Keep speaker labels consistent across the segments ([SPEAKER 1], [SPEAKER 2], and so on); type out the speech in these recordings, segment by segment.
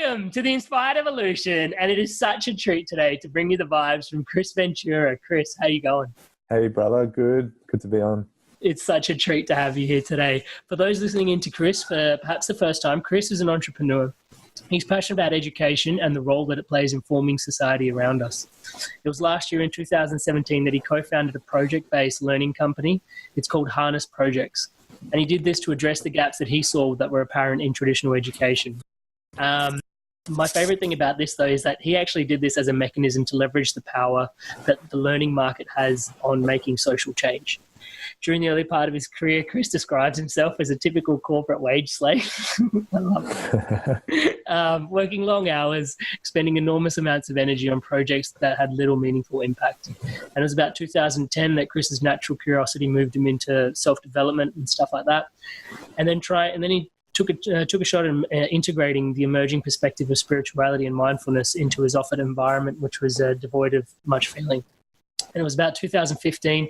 [SPEAKER 1] Welcome to the Inspired Evolution, and it is such a treat today to bring you the vibes from Chris Ventura. Chris, how you going?
[SPEAKER 2] Hey, brother. Good to be on.
[SPEAKER 1] It's such a treat to have you here today. For those listening in to Chris for perhaps the first time, Chris is an entrepreneur. He's passionate about education and the role that it plays in forming society around us. It was last year in 2017 that he co-founded a project-based learning company. It's called Harness Projects. And he did this to address the gaps that he saw that were apparent in traditional education. My favorite thing about this, though, is that he actually did this as a mechanism to leverage the power that the learning market has on making social change. During the early part of his career, Chris describes himself as a typical corporate wage slave. I love it. Working long hours, spending enormous amounts of energy on projects that had little meaningful impact. And it was about 2010 that Chris's natural curiosity moved him into self-development and stuff like that. And then he took a shot at integrating the emerging perspective of spirituality and mindfulness into his offered environment, which was devoid of much feeling. And it was about 2015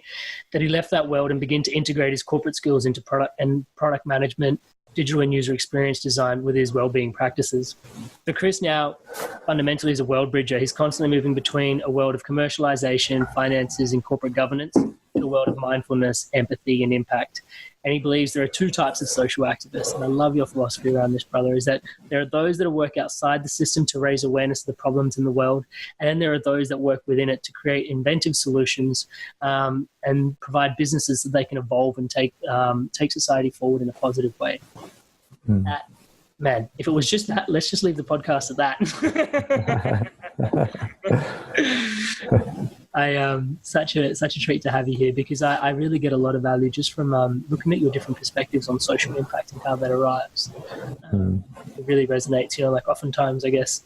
[SPEAKER 1] that he left that world and began to integrate his corporate skills into product management, digital and user experience design with his well-being practices. So Chris now fundamentally is a world bridger. He's constantly moving between a world of commercialization, finances, and corporate governance to a world of mindfulness, empathy, and impact. And he believes there are two types of social activists. And I love your philosophy around this, brother, is that there are those that work outside the system to raise awareness of the problems in the world. And then there are those that work within it to create inventive solutions and provide businesses that they can evolve and take society forward in a positive way. Man, if it was just that, let's just leave the podcast at that. Such a treat to have you here, because I really get a lot of value just from looking at your different perspectives on social impact and how that arrives. It really resonates. Like oftentimes, I guess,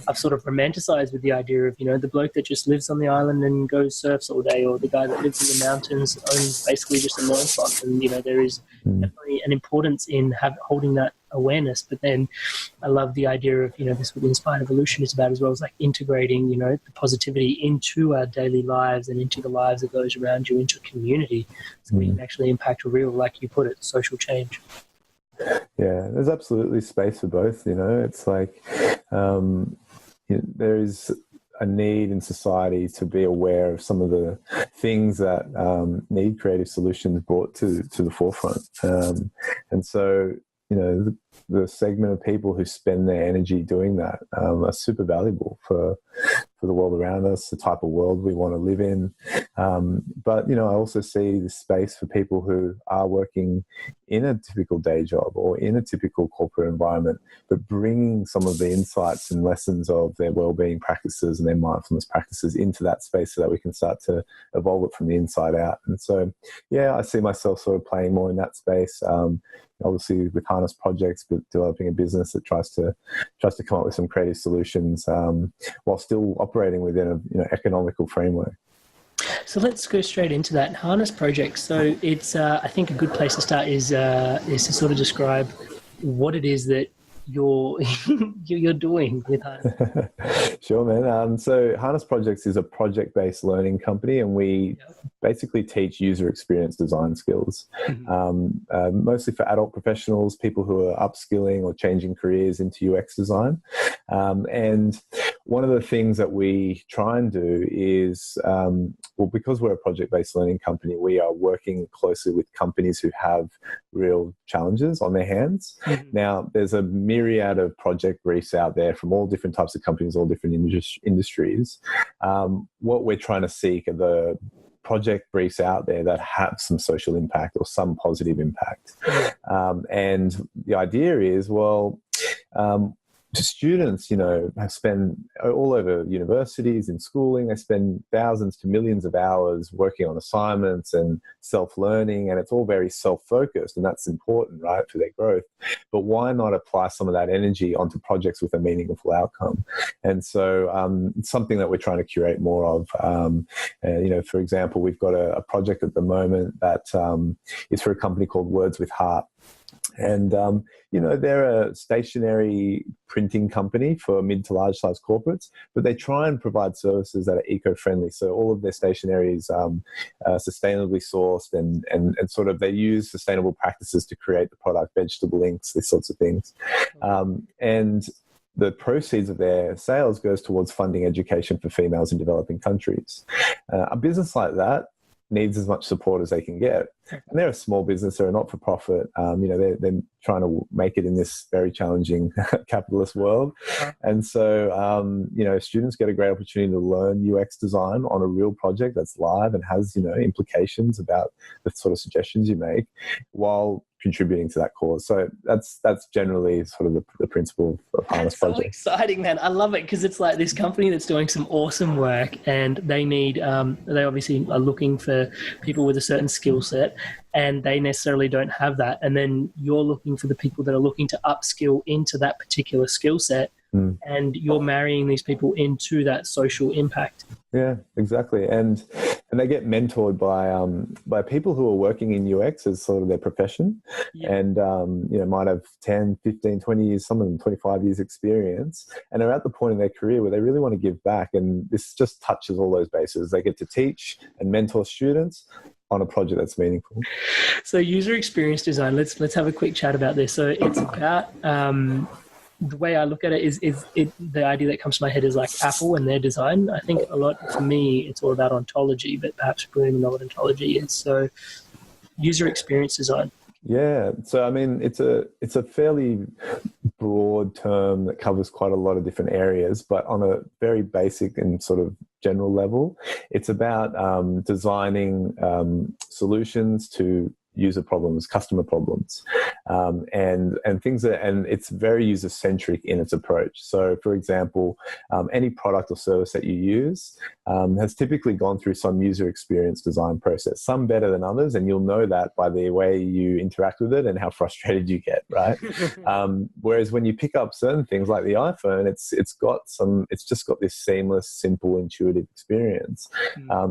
[SPEAKER 1] I've sort of romanticized with the idea of, the bloke that just lives on the island and goes surfs all day, or the guy that lives in the mountains owns basically just a loincloth. And, there is definitely an importance in holding that awareness. But then I love the idea of, this what Inspired Evolution is about as well, as like integrating, the positivity into our daily lives and into the lives of those around you, into a community, so we can actually impact a real, like you put it, social change.
[SPEAKER 2] Yeah, there's absolutely space for both. It's like there is a need in society to be aware of some of the things that need creative solutions brought to the forefront. And so, the segment of people who spend their energy doing that are super valuable for the world around us, the type of world we want to live in. But, I also see the space for people who are working in a typical day job or in a typical corporate environment, but bringing some of the insights and lessons of their well-being practices and their mindfulness practices into that space so that we can start to evolve it from the inside out. And so, I see myself sort of playing more in that space. Obviously with Harness Projects, but developing a business that tries to come up with some creative solutions while still operating within a economical framework.
[SPEAKER 1] So let's go straight into that. Harness Projects. So it's I think a good place to start is to sort of describe what it is that you're doing with Harness.
[SPEAKER 2] Sure, man. So Harness Projects is a project-based learning company, and we basically teach user experience design skills, mostly for adult professionals, people who are upskilling or changing careers into UX design. And one of the things that we try and do is, because we're a project-based learning company, we are working closely with companies who have real challenges on their hands. Now, there's a myriad of project briefs out there from all different types of companies, all different industries. What we're trying to seek are the project briefs out there that have some social impact or some positive impact. And the idea is, students, have spent all over universities and schooling, they spend thousands to millions of hours working on assignments and self-learning, and it's all very self-focused, and that's important, right, for their growth. But why not apply some of that energy onto projects with a meaningful outcome? And so it's something that we're trying to curate more of. For example, we've got a project at the moment that is for a company called Words with Heart. And, they're a stationary printing company for mid to large size corporates, but they try and provide services that are eco-friendly. So all of their stationery is sustainably sourced and sort of they use sustainable practices to create the product, vegetable inks, these sorts of things. And the proceeds of their sales goes towards funding education for females in developing countries. A business like that needs as much support as they can get. And they're a small business, they're a not-for-profit. They're trying to make it in this very challenging capitalist world. And so, students get a great opportunity to learn UX design on a real project that's live and has, implications about the sort of suggestions you make while contributing to that cause. So that's generally sort of the principle of Harness Project.
[SPEAKER 1] So exciting, man. I love it because it's like this company that's doing some awesome work, and they need, they obviously are looking for people with a certain skill set, and they necessarily don't have that. And then you're looking for the people that are looking to upskill into that particular skill set. And you're marrying these people into that social impact.
[SPEAKER 2] Yeah, exactly. And they get mentored by people who are working in UX as sort of their profession, and might have 10, 15, 20 years, some of them 25 years experience, and are at the point in their career where they really want to give back. And this just touches all those bases. They get to teach and mentor students on a project that's meaningful.
[SPEAKER 1] So user experience design, let's have a quick chat about this. So it's about the way I look at it is the idea that comes to my head is like Apple and their design. I think a lot, for me, it's all about ontology, but perhaps we don't even know what ontology is. So user experience design.
[SPEAKER 2] Yeah. So, I mean, it's a fairly broad term that covers quite a lot of different areas, but on a very basic and sort of general level, it's about designing solutions to user problems, customer problems, and things that, and it's very user centric in its approach. So, for example, any product or service that you use has typically gone through some user experience design process, some better than others, and you'll know that by the way you interact with it and how frustrated you get, right? Whereas when you pick up certain things like the iPhone, it's just got this seamless, simple, intuitive experience.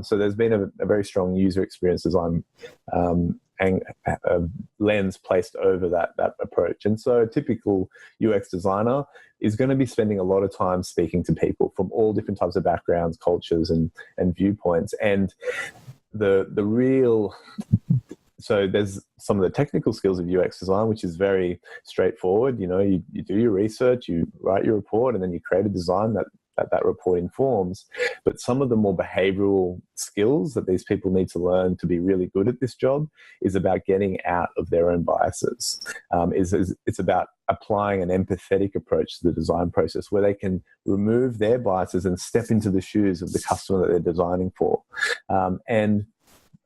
[SPEAKER 2] So there's been a very strong user experience design and a lens placed over that approach. And so a typical UX designer is going to be spending a lot of time speaking to people from all different types of backgrounds, cultures, and viewpoints. And so there's some of the technical skills of UX design, which is very straightforward. You do your research, you write your report, and then you create a design that report informs. But some of the more behavioral skills that these people need to learn to be really good at this job is about getting out of their own biases. It's about applying an empathetic approach to the design process where they can remove their biases and step into the shoes of the customer that they're designing for. And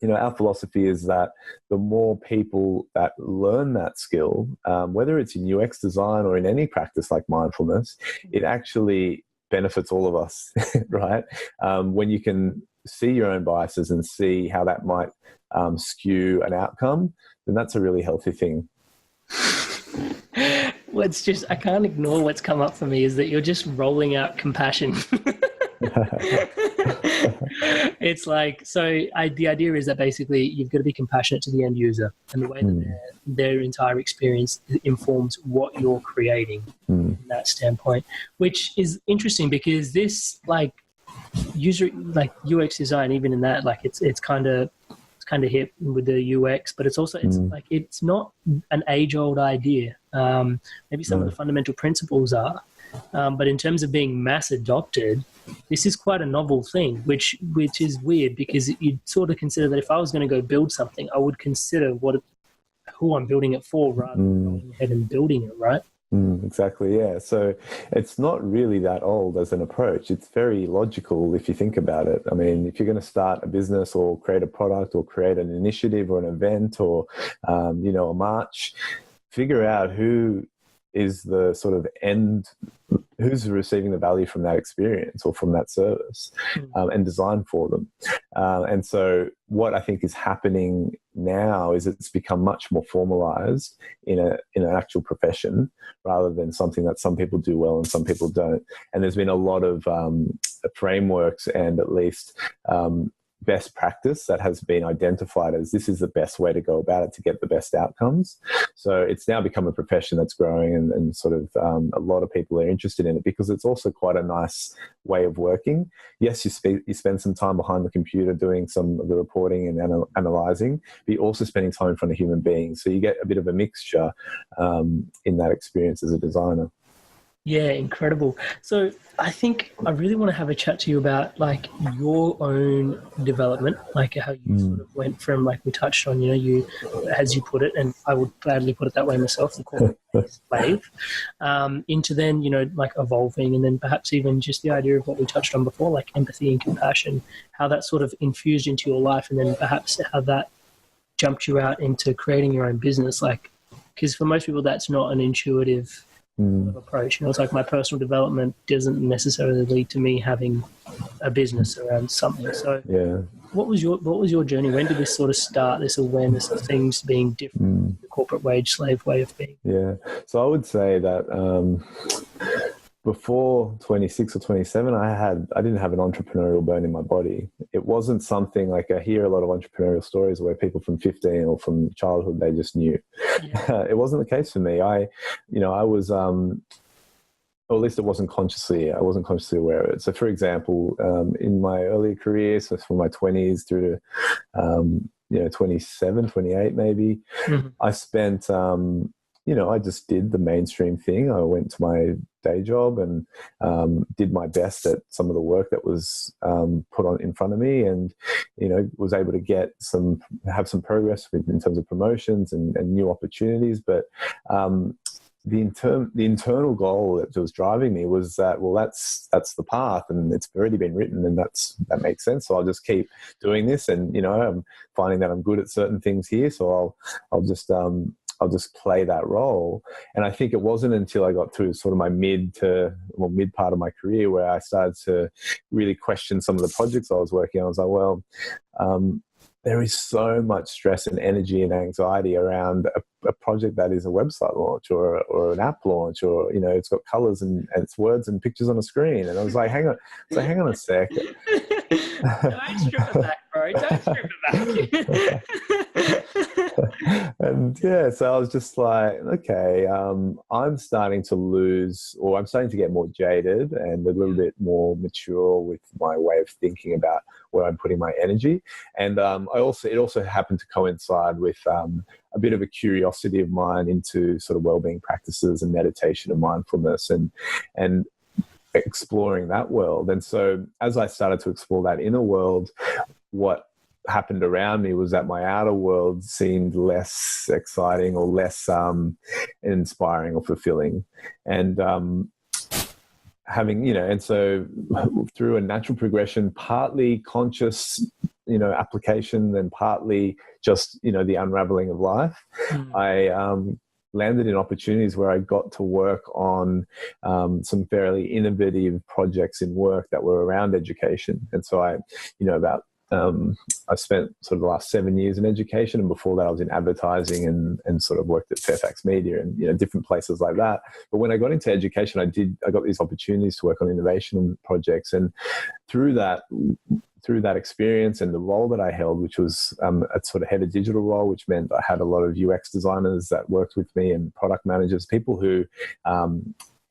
[SPEAKER 2] our philosophy is that the more people that learn that skill, whether it's in UX design or in any practice like mindfulness, it actually benefits all of us, right? When you can see your own biases and see how that might skew an outcome, then that's a really healthy thing.
[SPEAKER 1] Well, I can't ignore what's come up for me is that you're just rolling out compassion. It's like, the idea is that basically you've got to be compassionate to the end user, and the way that their entire experience informs what you're creating from that standpoint, which is interesting because this UX design, even in that, it's kind of hip with the UX, but it's also it's not an age-old idea. Maybe some of the fundamental principles are, but in terms of being mass adopted, this is quite a novel thing, which is weird because you'd sort of consider that if I was going to go build something, I would consider who I'm building it for rather than going ahead and building it, right?
[SPEAKER 2] Exactly, yeah. So it's not really that old as an approach. It's very logical if you think about it. I mean, if you're going to start a business or create a product or create an initiative or an event or, a march, figure out who is the sort of who's receiving the value from that experience or from that service, and design for them. And so what I think is happening now is it's become much more formalized in an actual profession rather than something that some people do well and some people don't. And there's been a lot of frameworks and at least best practice that has been identified as this is the best way to go about it to get the best outcomes. So it's now become a profession that's growing and sort of a lot of people are interested in it because it's also quite a nice way of working. Yes, you spend some time behind the computer doing some of the reporting and analyzing, but you're also spending time in front of human beings. So you get a bit of a mixture in that experience as a designer.
[SPEAKER 1] Yeah, incredible. So I think I really want to have a chat to you about like your own development, like how you sort of went from, like we touched on, you, as you put it, and I would gladly put it that way myself, the corporate slave, into then, like evolving, and then perhaps even just the idea of what we touched on before, like empathy and compassion, how that sort of infused into your life, and then perhaps how that jumped you out into creating your own business. Like, because for most people, that's not an intuitive approach. It's like my personal development doesn't necessarily lead to me having a business around something. So what was your journey? When did this sort of start, this awareness of things being different from the corporate wage slave way of being?
[SPEAKER 2] Yeah. So I would say that before 26 or 27, I didn't have an entrepreneurial bone in my body. It wasn't something like, I hear a lot of entrepreneurial stories where people from 15 or from childhood, they just knew. Yeah. It wasn't the case for me. I was, or at least I wasn't consciously aware of it. So for example, in my earlier career, so from my 20s through to, 27, 28 maybe, I spent, I just did the mainstream thing. I went to my day job and did my best at some of the work that was put on in front of me, and was able to have some progress in terms of promotions and new opportunities. But the internal goal that was driving me was that, well, that's the path, and it's already been written, and that makes sense. So I'll just keep doing this, and I'm finding that I'm good at certain things here, so I'll just play that role. And I think it wasn't until I got to sort of my mid part of my career where I started to really question some of the projects I was working on. I was like, well, there is so much stress and energy and anxiety around a project that is a website launch or an app launch, or it's got colors and it's words and pictures on a screen. And I was like, hang on a sec.
[SPEAKER 1] Don't strip it back, bro. Don't strip it back.
[SPEAKER 2] And so I was just like, okay, I'm starting to get more jaded and a little bit more mature with my way of thinking about where I'm putting my energy. And it also happened to coincide with a bit of a curiosity of mine into sort of wellbeing practices and meditation and mindfulness and exploring that world. And so as I started to explore that inner world, what happened around me was that my outer world seemed less exciting or less inspiring or fulfilling. And and so through a natural progression, partly conscious application and partly just the unraveling of life, I landed in opportunities where I got to work on some fairly innovative projects in work that were around education. And so I spent sort of the last 7 years in education, and before that I was in advertising and sort of worked at Fairfax Media and different places like that. But when I got into education, I got these opportunities to work on innovation projects, and through that experience and the role that I held, which was a sort of head of digital role, which meant I had a lot of UX designers that worked with me and product managers, people who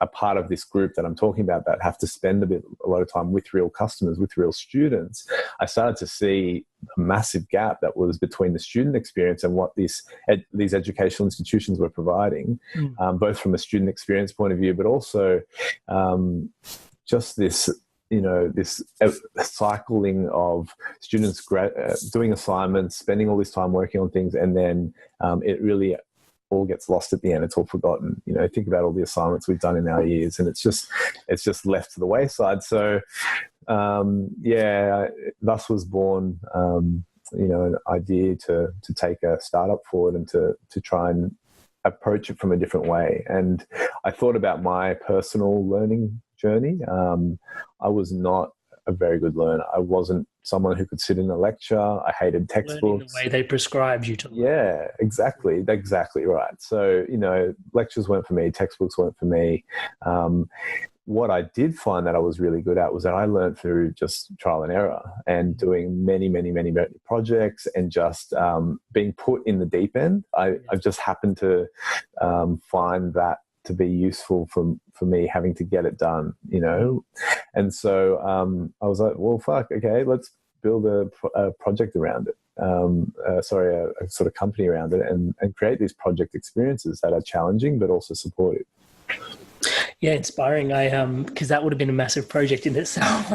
[SPEAKER 2] are part of this group that I'm talking about that have to spend a lot of time with real customers, with real students. I started to see a massive gap that was between the student experience and what these educational institutions were providing, both from a student experience point of view, but also just this cycling of students doing assignments, spending all this time working on things, and then it really all gets lost at the end. It's all forgotten. Think about all the assignments we've done in our years, and it's just left to the wayside. So thus was born an idea to take a startup forward and to try and approach it from a different way. And I thought about my personal learning journey. I was not a very good learner. I wasn't someone who could sit in a lecture. I hated textbooks.
[SPEAKER 1] Learning the way they prescribed you to learn.
[SPEAKER 2] Yeah, exactly right. So, lectures weren't for me, textbooks weren't for me. What I did find that I was really good at was that I learned through just trial and error and doing many, many, many, many projects and just being put in the deep end. I've just happened to find that to be useful for me having to get it done, And so I was like, well, fuck, okay, let's build a project around it. A sort of company around it and create these project experiences that are challenging but also supportive.
[SPEAKER 1] Yeah, inspiring. Because that would have been a massive project in itself,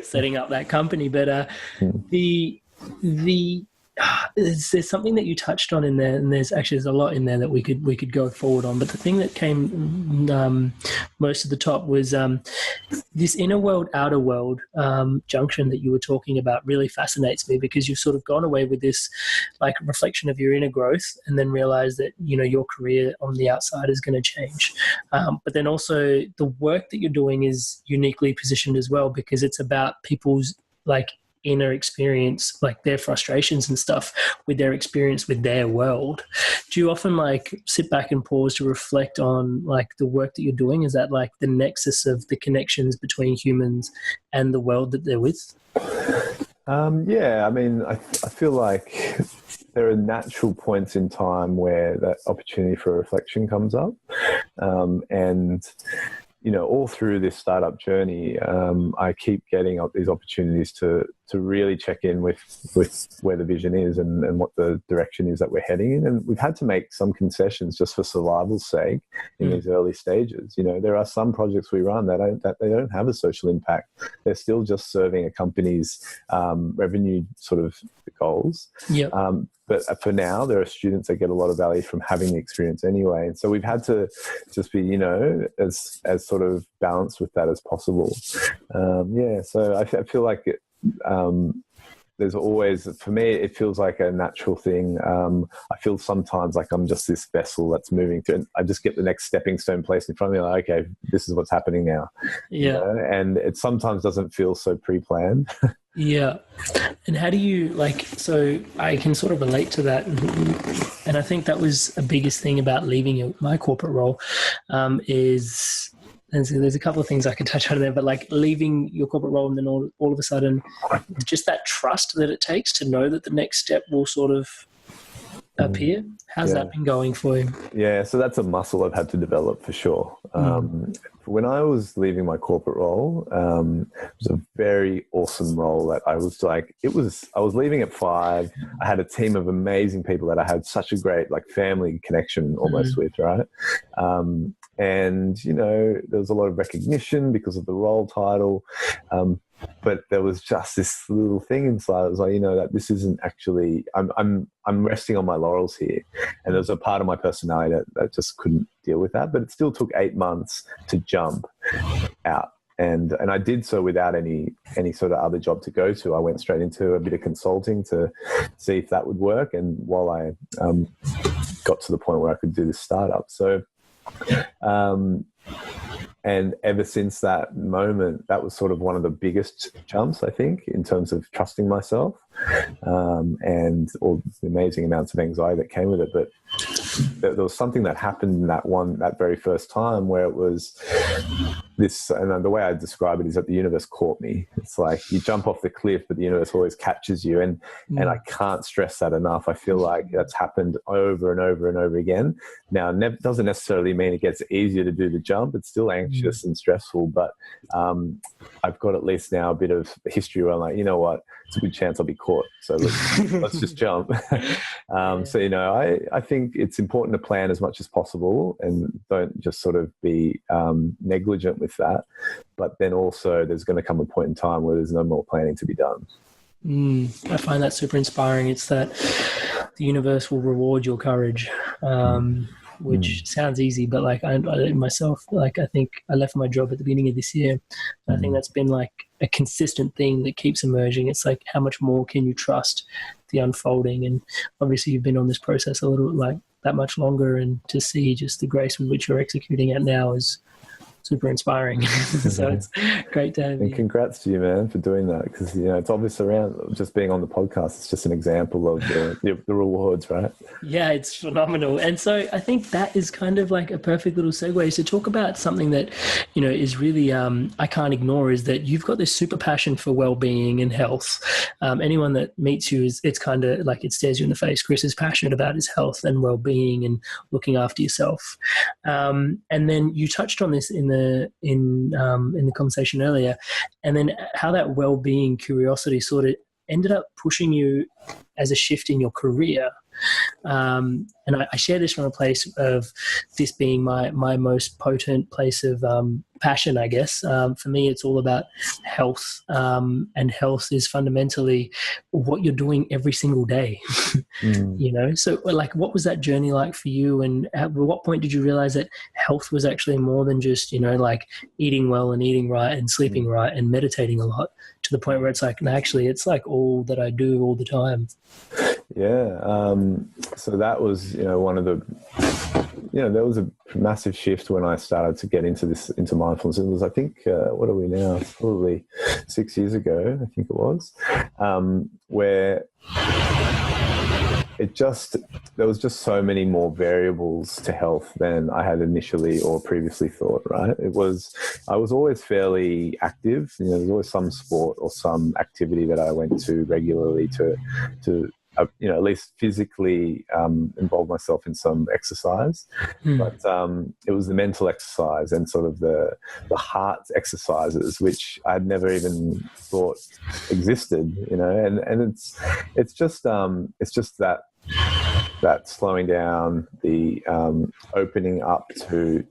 [SPEAKER 1] setting up that company. But the there's something that you touched on in there, and there's a lot in there that we could go forward on. But the thing that came most of the top was this inner world, outer world junction that you were talking about really fascinates me, because you've sort of gone away with this like reflection of your inner growth, and then realized that your career on the outside is going to change. But then also the work that you're doing is uniquely positioned as well, because it's about people's like inner experience, like their frustrations and stuff with their experience with their world. Do you often like sit back and pause to reflect on like the work that you're doing? Is that like the nexus of the connections between humans and the world that they're with?
[SPEAKER 2] Yeah, I mean, I feel like there are natural points in time where that opportunity for reflection comes up. And all through this startup journey, I keep getting up these opportunities to really check in with where the vision is and what the direction is that we're heading in. And we've had to make some concessions just for survival's sake in these early stages. There are some projects we run that they don't have a social impact. They're still just serving a company's revenue sort of goals.
[SPEAKER 1] Yep.
[SPEAKER 2] But for now, there are students that get a lot of value from having the experience anyway. And so we've had to just be, as sort of balanced with that as possible. So I feel like there's always, for me, it feels like a natural thing. I feel sometimes like I'm just this vessel that's moving through, and I just get the next stepping stone placed in front of me. Like, okay, this is what's happening now.
[SPEAKER 1] Yeah.
[SPEAKER 2] And it sometimes doesn't feel so pre-planned.
[SPEAKER 1] Yeah. And how do you so I can sort of relate to that. And I think that was the biggest thing about leaving my corporate role is, and so there's a couple of things I could touch on there, but like leaving your corporate role and then all of a sudden just that trust that it takes to know that the next step will sort of appear. How's that been going for you? Yeah,
[SPEAKER 2] so that's a muscle I've had to develop for sure. When I was leaving my corporate role, it was a very awesome role that I was like, I was leaving at 5. I had a team of amazing people that I had such a great like family connection almost with, right? And, there was a lot of recognition because of the role title. But there was just this little thing inside. It was like, that this isn't actually, I'm resting on my laurels here. And there was a part of my personality that just couldn't deal with that. But it still took 8 months to jump out. And I did so without any sort of other job to go to. I went straight into a bit of consulting to see if that would work. And while I got to the point where I could do this startup. So, and ever since that moment, that was sort of one of the biggest jumps, I think, in terms of trusting myself, and all the amazing amounts of anxiety that came with it. But there was something that happened in that very first time where it was this, and the way I describe it is that the universe caught me. It's like you jump off the cliff, but the universe always catches you. And I can't stress that enough. I feel like that's happened over and over and over again. Now, it doesn't necessarily mean it gets easier to do the jump. It's still anxious and stressful, but I've got at least now a bit of history where I'm like, you know what, it's a good chance I'll be caught. So let's just jump. So, I think it's important to plan as much as possible and don't just sort of be negligent with that. But then also there's going to come a point in time where there's no more planning to be done.
[SPEAKER 1] I find that super inspiring. It's that the universe will reward your courage, which sounds easy, but like I myself, like I think I left my job at the beginning of this year. I think that's been like a consistent thing that keeps emerging. It's like, how much more can you trust the unfolding? And obviously you've been on this process a little like that much longer, and to see just the grace with which you're executing it now is super inspiring. So it's great to have you.
[SPEAKER 2] And congrats to you, man, for doing that, because it's obvious around just being on the podcast. It's just an example of the rewards, right?
[SPEAKER 1] Yeah, it's phenomenal. And so I think that is kind of like a perfect little segue to talk about something that is really I can't ignore, is that you've got this super passion for well-being and health. Anyone that meets you, it's kind of like it stares you in the face. Chris is passionate about his health and well-being and looking after yourself. And then you touched on this in the conversation earlier, and then how that well-being curiosity sort of ended up pushing you as a shift in your career. And I share this from a place of this being my most potent place of passion, I guess. For me, it's all about health, and health is fundamentally what you're doing every single day. You know, so like, what was that journey like for you? And at what point did you realize that health was actually more than just, you know, like eating well and eating right and sleeping right and meditating a lot, to the point where it's like, no, actually, it's like all that I do all the time?
[SPEAKER 2] Yeah. So that was, you know, one of the, you know, there was a massive shift when I started to get into mindfulness. It was, I think, what are we now? Probably 6 years ago, I think it was, where there was just so many more variables to health than I had initially or previously thought, right? I was always fairly active. You know, there's always some sport or some activity that I went to regularly to you know, at least physically involve myself in some exercise. But it was the mental exercise and sort of the heart exercises, which I'd never even thought existed, you know, and it's just that slowing down, the opening up to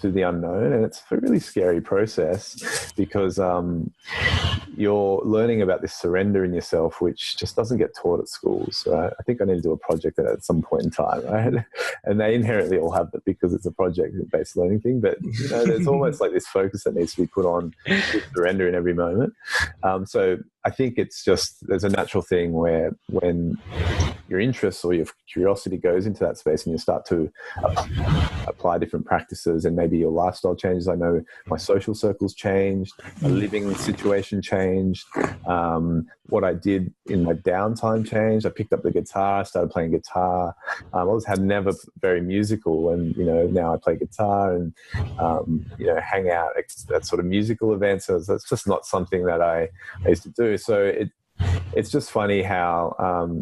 [SPEAKER 2] the unknown. And it's a really scary process because you're learning about this surrender in yourself, which just doesn't get taught at schools. I think I need to do a project at some point in time, right? And they inherently all have it because it's a project-based learning thing. But, you know, there's almost like this focus that needs to be put on surrender in every moment. So I think it's just, there's a natural thing where when your interest or your curiosity goes into that space and you start to apply different practices, and maybe your lifestyle changes. I know my social circles changed, my living situation changed, what I did in my downtime changed. I picked up the guitar, started playing guitar. I had never very musical, and, you know, now I play guitar and, you know, hang out at sort of musical events. So that's just not something that I used to do. So it's just funny how,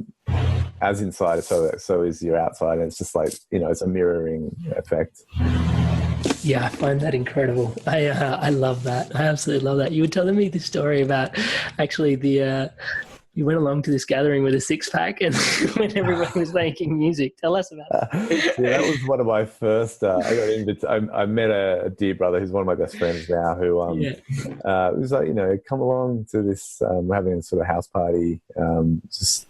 [SPEAKER 2] as inside, so is your outside. And it's just like, you know, it's a mirroring effect.
[SPEAKER 1] Yeah, I find that incredible. I love that. I absolutely love that. You were telling me this story about actually you went along to this gathering with a six-pack and when everyone was making music. Tell us about it.
[SPEAKER 2] Yeah, that was one of my first, I met a dear brother who's one of my best friends now, who was like, you know, come along to this, we're having a sort of house party, just,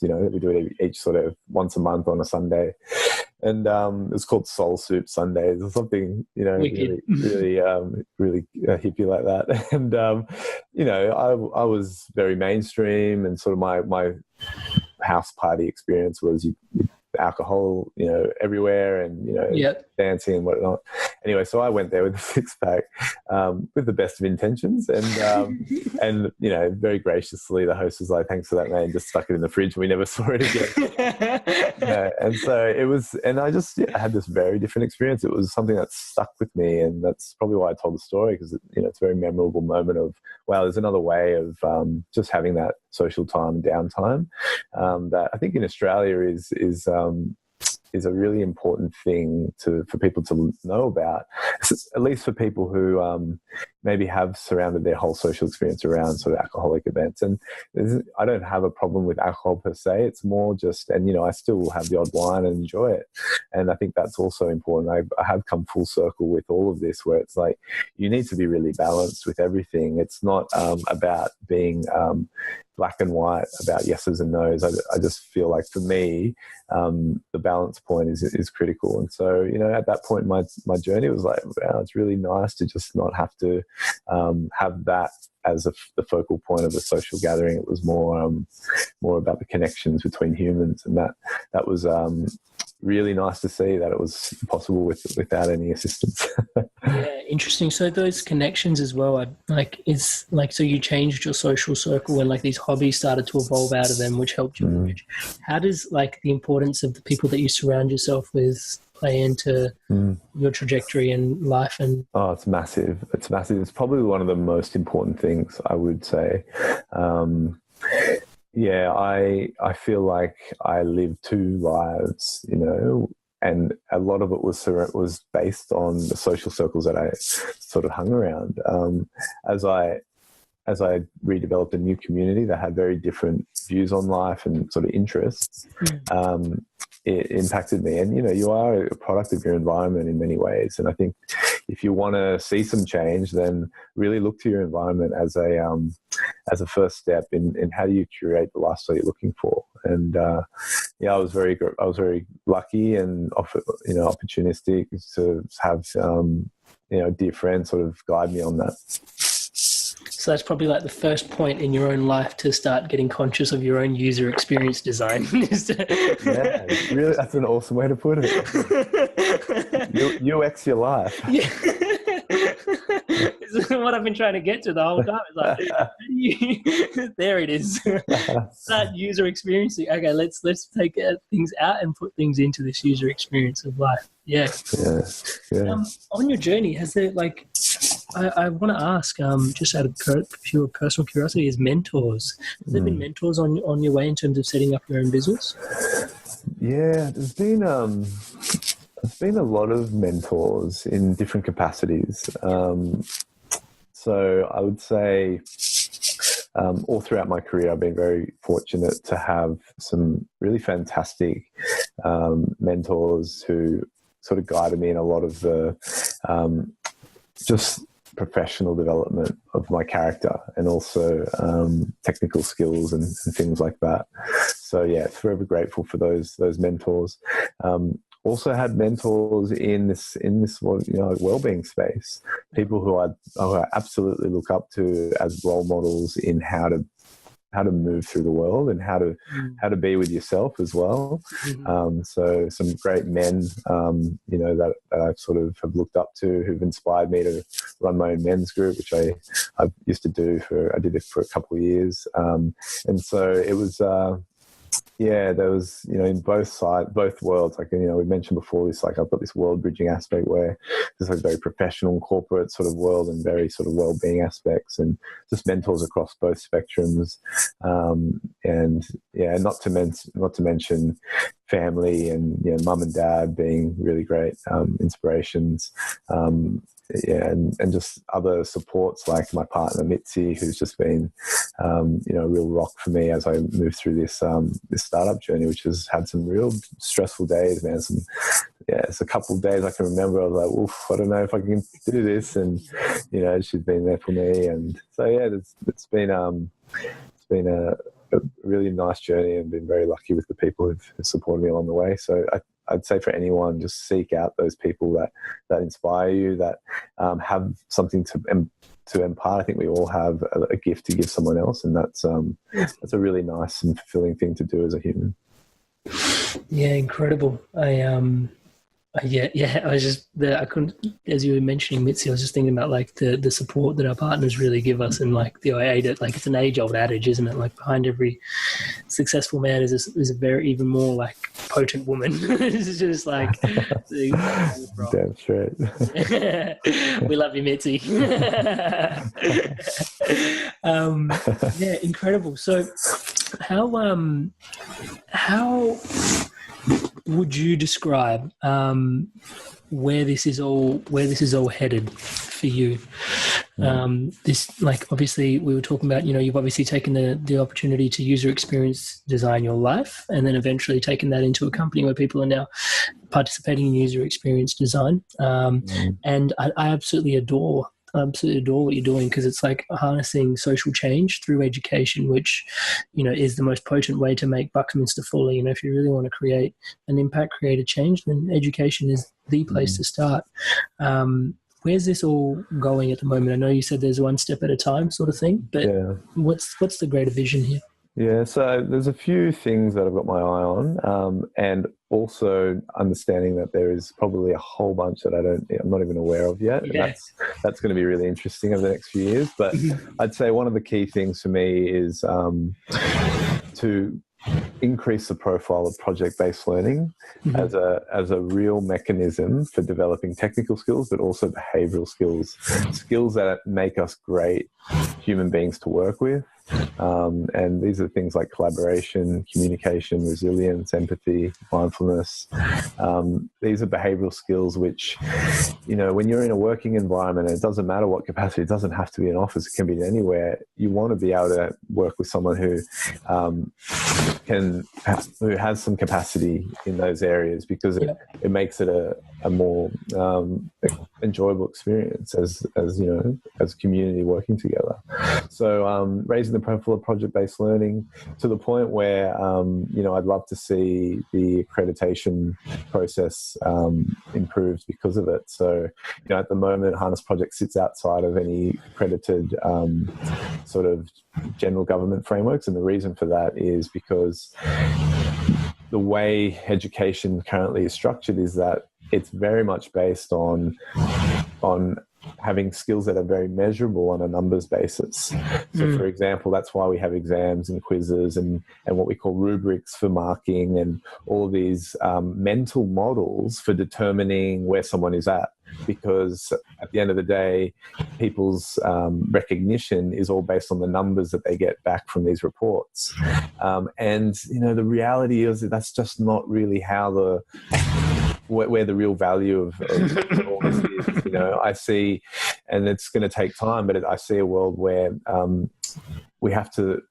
[SPEAKER 2] you know, we do it each sort of once a month on a Sunday. And it's called Soul Soup Sundays or something, you know, really hippie like that. And, you know, I was very mainstream, and sort of my house party experience was alcohol, you know, everywhere, and, you know, dancing and whatnot. Anyway, so I went there with a six-pack, with the best of intentions, and you know, very graciously the host was like, "Thanks for that, man," just stuck it in the fridge and we never saw it again. And so it was, and I just had this very different experience. It was something that stuck with me, and that's probably why I told the story, because you know, it's a very memorable moment of, wow, there's another way of just having that social time and downtime that I think in Australia is a really important thing for people to know about, at least for people who maybe have surrounded their whole social experience around sort of alcoholic events. And I don't have a problem with alcohol per se. It's more just, and, you know, I still have the odd wine and enjoy it. And I think that's also important. I have come full circle with all of this, where it's like, you need to be really balanced with everything. It's not about being black and white, about yeses and nos. I just feel like, for me, the balance point is critical. And so, you know, at that point in my journey, it was like, wow, it's really nice to just not have to have that as the focal point of a social gathering. It was more about the connections between humans, and that was really nice to see that it was possible without any assistance.
[SPEAKER 1] Yeah, interesting. So those connections as well, so you changed your social circle and like these hobbies started to evolve out of them, which helped you merge. How does like the importance of the people that you surround yourself with play into your trajectory and life? And
[SPEAKER 2] it's massive. It's massive. It's probably one of the most important things, I would say. Yeah, I feel like I lived two lives, you know, and a lot of it was based on the social circles that I sort of hung around. As I as I redeveloped a new community that had very different views on life and sort of interests, it impacted me. And, you are a product of your environment in many ways. And I think if you want to see some change, then really look to your environment as a first step in how do you curate the lifestyle you're looking for. And I was very lucky and opportunistic to have dear friends sort of guide me on that.
[SPEAKER 1] So that's probably like the first point in your own life to start getting conscious of your own user experience design.
[SPEAKER 2] Yeah, really, that's an awesome way to put it. UX your life.
[SPEAKER 1] Yeah. What I've been trying to get to the whole time. It's like, there it is. Start user experiencing. Okay, let's take things out and put things into this user experience of life. Yeah. On your journey, has there I want to ask, just out of pure personal curiosity, is mentors. Has there been mentors on your way in terms of setting up your own business?
[SPEAKER 2] Yeah, there's been a lot of mentors in different capacities. So I would say all throughout my career, I've been very fortunate to have some really fantastic mentors who sort of guided me in a lot of the just professional development of my character and also technical skills and things like that. So yeah, forever grateful for those mentors. Also had mentors in this well-being space, people who I absolutely look up to as role models in how to move through the world and how to be with yourself as well. So some great men, that I sort of have looked up to, who've inspired me to run my own men's group, which I used to do I did it for a couple of years. And so it was, there was, in both worlds, we mentioned before this, I've got this world bridging aspect where there's a very professional corporate sort of world and very sort of well-being aspects, and just mentors across both spectrums. Not to mention family and, mum and dad being really great inspirations. And just other supports like my partner Mitzi, who's just been a real rock for me as I move through this startup journey, which has had some real stressful days, man. It's a couple of days I can remember I was like, oof, I don't know if I can do this, and she's been there for me. And so it's been a really nice journey, and been very lucky with the people who've supported me along the way. So I'd say for anyone, just seek out those people that inspire you, that have something to impart. I think we all have a gift to give someone else, and that's a really nice and fulfilling thing to do as a human.
[SPEAKER 1] Yeah, incredible. I was just there. I couldn't, as you were mentioning Mitzi, I was just thinking about the support that our partners really give us, and it's an age-old adage, isn't it? Like behind every successful man is a very even more potent woman. It's just
[SPEAKER 2] damn straight.
[SPEAKER 1] We love you, Mitzi. Incredible. So how would you describe where this is all headed for you? Obviously we were talking about, you've obviously taken the opportunity to user experience design your life, and then eventually taken that into a company where people are now participating in user experience design. And I absolutely adore what you're doing, because it's harnessing social change through education, which, is the most potent way to make Buckminster Fuller. If you really want to create an impact, create a change, then education is the place to start. Where's this all going at the moment? I know you said there's one step at a time sort of thing, but what's the greater vision here?
[SPEAKER 2] Yeah, so there's a few things that I've got my eye on, and also understanding that there is probably a whole bunch that I'm not even aware of yet. Yeah. And that's going to be really interesting over the next few years. But I'd say one of the key things for me is to increase the profile of project-based learning as a real mechanism for developing technical skills, but also behavioral skills that make us great human beings to work with. And these are things like collaboration, communication, resilience, empathy, mindfulness. These are behavioral skills which, when you're in a working environment, and it doesn't matter what capacity, it doesn't have to be an office, it can be anywhere. You want to be able to work with someone who has some capacity in those areas, because it makes it a more enjoyable experience as a community working together. So raising the profile of project-based learning to the point where I'd love to see the accreditation process improved because of it. So at the moment, Harness Project sits outside of any accredited sort of general government frameworks, and the reason for that is because the way education currently is structured is that it's very much based on having skills that are very measurable on a numbers basis. So for example, that's why we have exams and quizzes and what we call rubrics for marking, and all these mental models for determining where someone is at. Because at the end of the day, people's recognition is all based on the numbers that they get back from these reports. And the reality is that that's just not really how where the real value of all this is. I see, and it's going to take time, but I see a world where we have to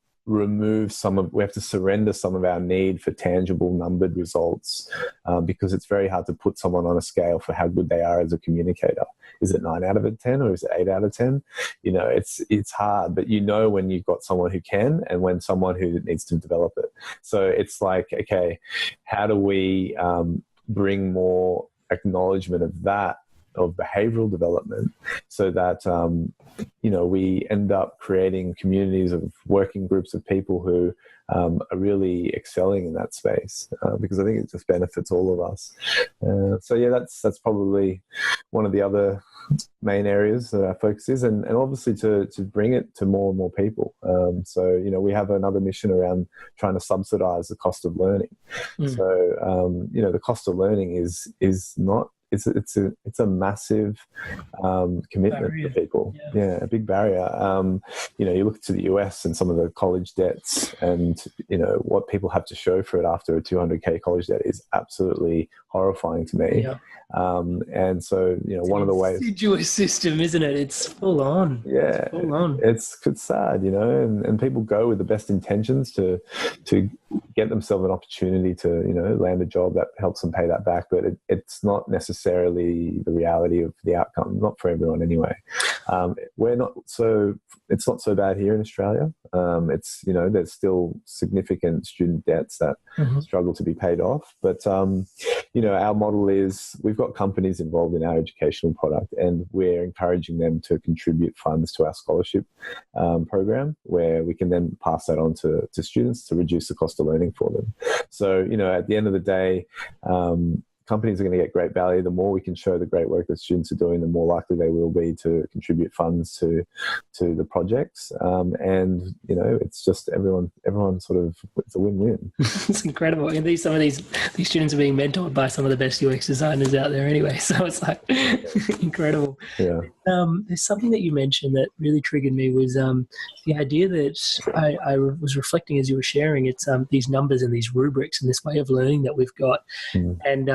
[SPEAKER 2] surrender some of our need for tangible numbered results, because it's very hard to put someone on a scale for how good they are as a communicator. Is it 9 out of 10 or is it 8 out of 10? It's hard, but when you've got someone who can and when someone who needs to develop it. So it's like, okay, how do we bring more acknowledgement of behavioral development, so that we end up creating communities of working groups of people who are really excelling in that space, because I think it just benefits all of us. That's probably one of the other main areas that our focus is, and obviously to bring it to more and more people. We have another mission around trying to subsidize the cost of learning. So the cost of learning is not. It's a massive commitment
[SPEAKER 1] barrier
[SPEAKER 2] for people. Yeah, a big barrier. You look to the US and some of the college debts, and what people have to show for it after a $200K college debt is absolutely horrifying to me.
[SPEAKER 1] Yeah.
[SPEAKER 2] And so one of the ways,
[SPEAKER 1] insidious system, isn't it? It's full on.
[SPEAKER 2] Yeah,
[SPEAKER 1] full on.
[SPEAKER 2] It's sad, and people go with the best intentions to get themselves an opportunity to land a job that helps them pay that back, but it's not necessarily the reality of the outcome, not for everyone anyway. It's not so bad here in Australia. There's still significant student debts that struggle to be paid off, but our model is we've got companies involved in our educational product, and we're encouraging them to contribute funds to our scholarship program, where we can then pass that on to students to reduce the cost of learning for them. So at the end of the day, companies are going to get great value. The more we can show the great work that students are doing, the more likely they will be to contribute funds to the projects. And it's just everyone sort of, it's a win-win.
[SPEAKER 1] It's incredible. And some of these students are being mentored by some of the best UX designers out there anyway. So it's like incredible.
[SPEAKER 2] Yeah.
[SPEAKER 1] There's something that you mentioned that really triggered me was the idea that I was reflecting as you were sharing. It's these numbers and these rubrics and this way of learning that we've got. And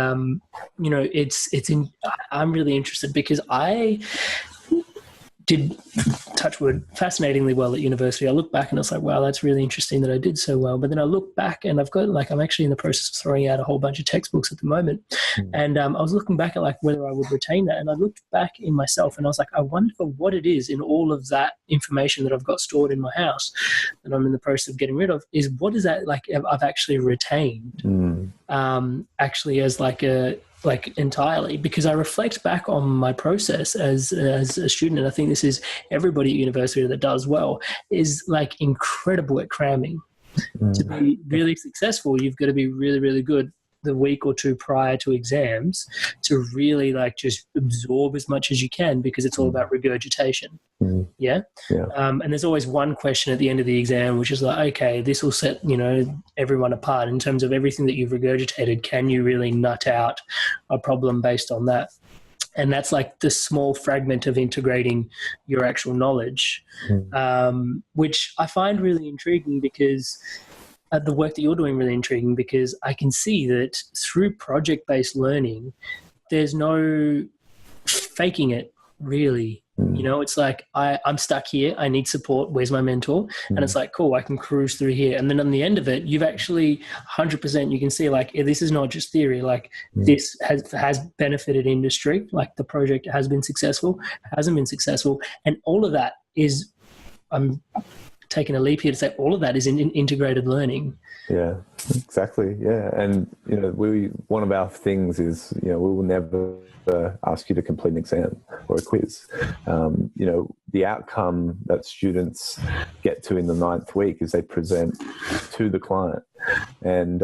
[SPEAKER 1] I'm really interested because I did, touch wood, fascinatingly well at university. I look back and I was like, wow, that's really interesting that I did so well. But then I look back and I'm actually in the process of throwing out a whole bunch of textbooks at the moment. And I was looking back at whether I would retain that. And I looked back in myself and I was like, I wonder what it is in all of that information that I've got stored in my house that I'm in the process of getting rid of, is what is that I've actually retained actually as entirely, because I reflect back on my process as a student, and I think this is everybody at university that does well, is incredible at cramming. To be really successful, you've got to be really, really good the week or two prior to exams to really just absorb as much as you can, because it's all about regurgitation. Yeah. And there's always one question at the end of the exam, which is okay, this will set, everyone apart in terms of everything that you've regurgitated. Can you really nut out a problem based on that? and that's like the small fragment of integrating your actual knowledge, which I find really intriguing because the work that you're doing really intriguing because I can see that through project-based learning, there's no faking it really. You know, it's like I'm stuck here. I need support. Where's my mentor? And it's like, cool, I can cruise through here. And then on the end of it, you've actually 100%, you can see like, this is not just theory. Like this has benefited industry. Like the project has been successful, hasn't been successful. And all of that is, I'm taking a leap here to say all of that is in integrated learning.
[SPEAKER 2] Yeah, exactly. Yeah. And, you know, one of our things is, you know, we will never ask you to complete an exam or a quiz. You know, the outcome that students get to in the 9th week is they present to the client. And,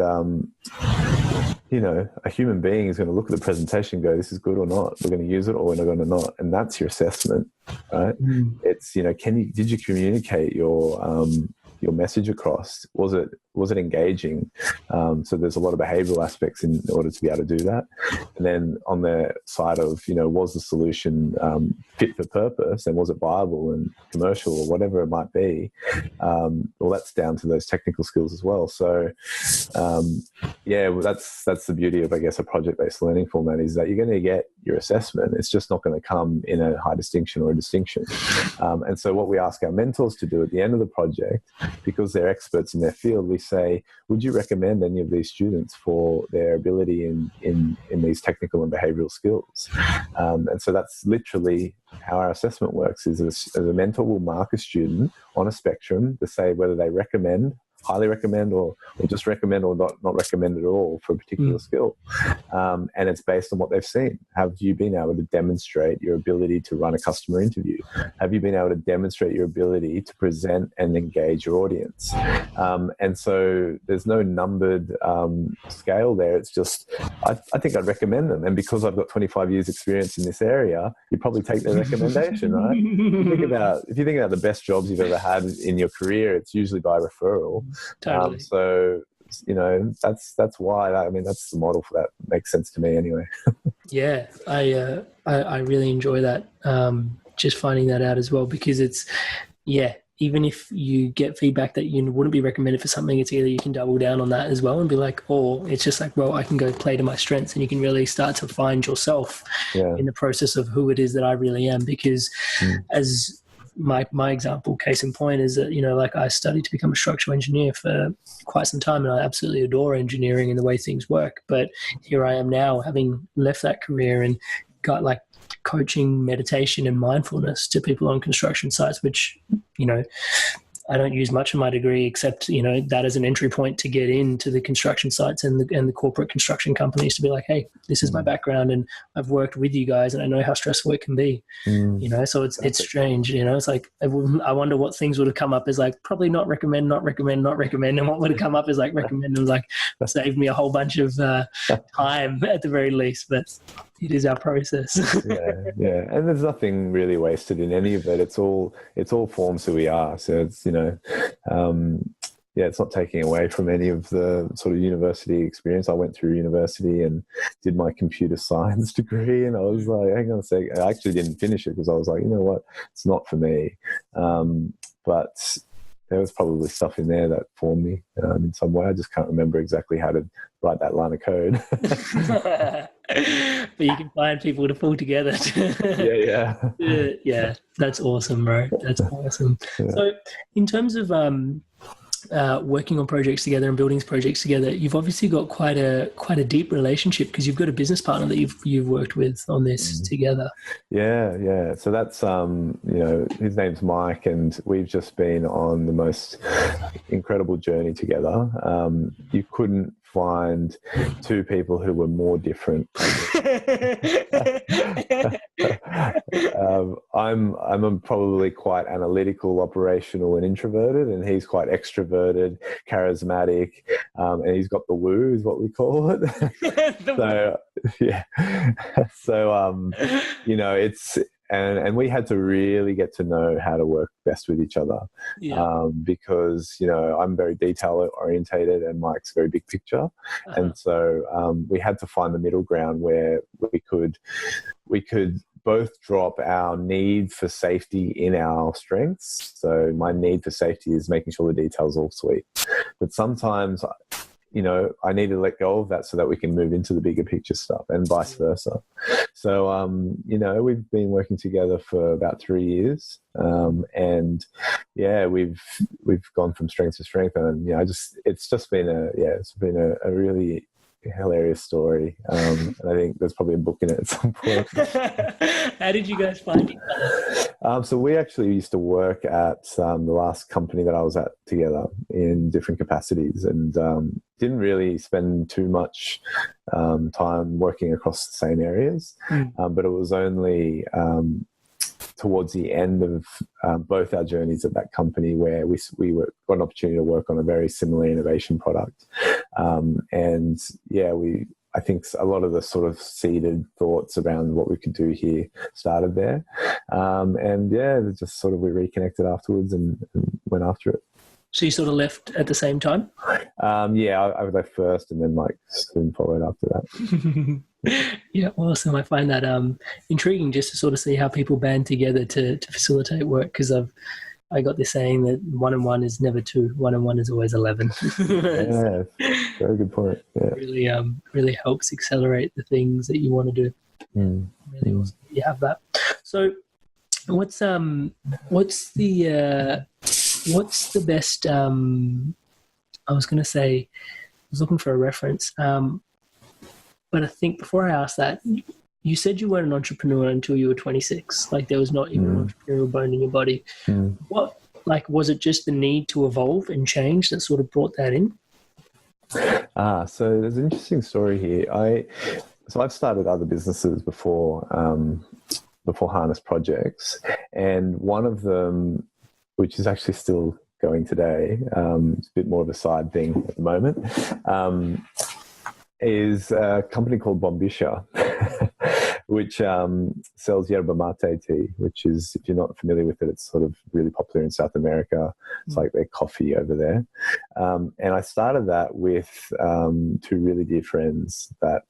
[SPEAKER 2] you know, a human being is going to look at the presentation and go, this is good or not. We're going to use it or we're not going to not. And that's your assessment, right? It's, you know, did you communicate your message across? Was it engaging? So there's a lot of behavioral aspects in order to be able to do that. And then on the side of, you know, was the solution fit for purpose and was it viable and commercial or whatever it might be? Well, that's down to those technical skills as well. So yeah, well, that's the beauty of, I guess, a project-based learning format is that you're going to get your assessment. It's just not going to come in a high distinction or a distinction. And so what we ask our mentors to do at the end of the project, because they're experts in their field, we say, would you recommend any of these students for their ability in these technical and behavioral skills? And so that's literally how our assessment works is as a mentor will mark a student on a spectrum to say whether they recommend, highly recommend or just recommend or not recommend at all for a particular skill. And it's based on what they've seen. Have you been able to demonstrate your ability to run a customer interview? Have you been able to demonstrate your ability to present and engage your audience? And so there's no numbered scale there. It's just, I think I'd recommend them. And because I've got 25 years experience in this area, you probably take their recommendation, right? If you think about the best jobs you've ever had in your career, it's usually by referral.
[SPEAKER 1] Totally.
[SPEAKER 2] So, you know, that's why, I mean, that's the model for that. Makes sense to me anyway.
[SPEAKER 1] Yeah, I really enjoy that. Just finding that out as well, because it's, yeah, even if you get feedback that you wouldn't be recommended for something, it's either you can double down on that as well and be like, or it's just like, well, I can go play to my strengths, and you can really start to find yourself in the process of who it is that I really am. Because as my example, case in point, is that, you know, like I studied to become a structural engineer for quite some time, and I absolutely adore engineering and the way things work. But here I am now, having left that career and got like coaching meditation and mindfulness to people on construction sites, which, you know, I don't use much of my degree except, you know, that as an entry point to get into the construction sites and the corporate construction companies to be like, hey, this is my background and I've worked with you guys and I know how stressful it can be, you know? So it's strange, you know, it's like, I wonder what things would have come up as like, probably not recommend. And what would have come up as like, recommend, and like saved me a whole bunch of time at the very least, but it is our process. yeah.
[SPEAKER 2] And there's nothing really wasted in any of it. It's all forms who we are. So it's, you know, it's not taking away from any of the sort of university experience. I went through university and did my computer science degree, and I was like, hang on a second. I actually didn't finish it because I was like, you know what, it's not for me. But there was probably stuff in there that formed me in some way. I just can't remember exactly how to write that line of code.
[SPEAKER 1] But you can find people to pull together. Yeah, that's awesome, bro. That's awesome. Yeah. So in terms of working on projects together and building projects together, you've obviously got quite a deep relationship because you've got a business partner that you've worked with on this together. Yeah.
[SPEAKER 2] So that's you know, his name's Mike, and we've just been on the most incredible journey together. You couldn't find two people who were more different. I'm probably quite analytical, operational, and introverted, and he's quite extroverted, charismatic, and he's got the woo, is what we call it. So you know, and we had to really get to know how to work best with each other, because I'm very detail orientated and Mike's very big picture, and so we had to find the middle ground where we could both drop our need for safety in our strengths. So my need for safety is making sure the details all sweet, but sometimes I need to let go of that so that we can move into the bigger picture stuff, and vice versa. So, we've been working together for about 3 years, and we've gone from strength to strength, and it's just been a really hilarious story, and I think there's probably a book in it at some point.
[SPEAKER 1] How did you guys find each other?
[SPEAKER 2] So we actually used to work at the last company that I was at together in different capacities, and didn't really spend too much time working across the same areas, but it was only towards the end of both our journeys at that company where we got an opportunity to work on a very similar innovation product. I think a lot of the sort of seeded thoughts around what we could do here started there. Just sort of we reconnected afterwards and went after it.
[SPEAKER 1] So you sort of left at the same time?
[SPEAKER 2] I left first, and then Mike soon followed after that.
[SPEAKER 1] Yeah, awesome. I find that intriguing, just to sort of see how people band together to facilitate work, because I got this saying that 1 and 1 is never 2. 1 and 1 is always 11.
[SPEAKER 2] Yeah, very good point. Yeah.
[SPEAKER 1] Really helps accelerate the things that you want to do. Really awesome. You have that. So, what's the best? I was going to say, I was looking for a reference, but I think before I asked that, you said you weren't an entrepreneur until you were 26. Like there was not even an entrepreneurial bone in your body. What, was it just the need to evolve and change that sort of brought that in?
[SPEAKER 2] So there's an interesting story here. I've started other businesses before Harness Projects, and one of them, which is actually still going today, it's a bit more of a side thing at the moment, is a company called Bombisha, which sells yerba mate tea, which is, if you're not familiar with it, it's sort of really popular in South America. It's like their coffee over there. And I started that with 2 really dear friends that